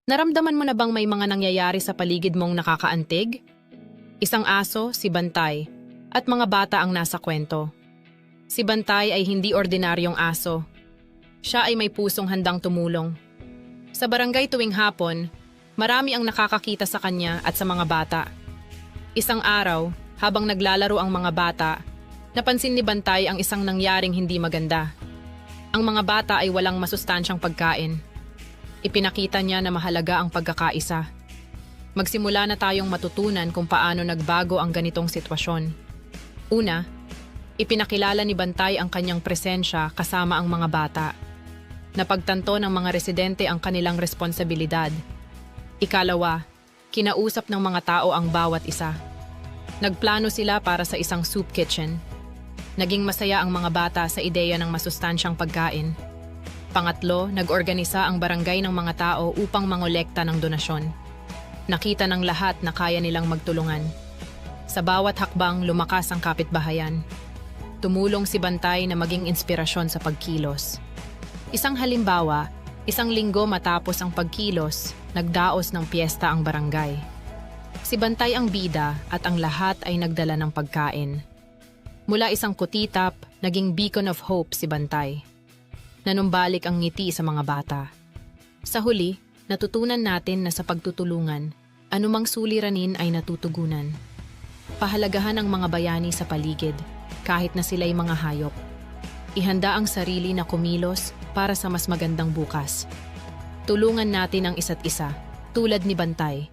Naramdaman mo na bang may mga nangyayari sa paligid mong nakakaantig? Isang aso, si Bantay, at mga bata ang nasa kwento. Si Bantay ay hindi ordinaryong aso. Siya ay may pusong handang tumulong. Sa barangay tuwing hapon, marami ang nakakakita sa kanya at sa mga bata. Isang araw, habang naglalaro ang mga bata, napansin ni Bantay ang isang nangyaring hindi maganda. Ang mga bata ay walang masustansyang pagkain. Ipinakita niya na mahalaga ang pagkakaisa. Magsimula na tayong matutunan kung paano nagbago ang ganitong sitwasyon. Una, ipinakilala ni Bantay ang kanyang presensya kasama ang mga bata. Napagtanto ng mga residente ang kanilang responsibilidad. Ikalawa, kinausap ng mga tao ang bawat isa. Nagplano sila para sa isang soup kitchen. Naging masaya ang mga bata sa ideya ng masustansyang pagkain. Pangatlo, nag-organisa ang barangay ng mga tao upang mangolekta ng donasyon. Nakita ng lahat na kaya nilang magtulungan. Sa bawat hakbang, lumakas ang kapitbahayan. Tumulong si Bantay na maging inspirasyon sa pagkilos. Isang halimbawa, isang linggo matapos ang pagkilos, nagdaos ng piyesta ang barangay. Si Bantay ang bida at ang lahat ay nagdala ng pagkain. Mula isang kutitap, naging beacon of hope si Bantay. Nanumbalik ang ngiti sa mga bata. Sa huli, natutunan natin na sa pagtutulungan, anumang suliranin ay natutugunan. Pahalagahan ang mga bayani sa paligid, kahit na sila'y mga hayop. Ihanda ang sarili na kumilos para sa mas magandang bukas. Tulungan natin ang isa't isa, tulad ni Bantay.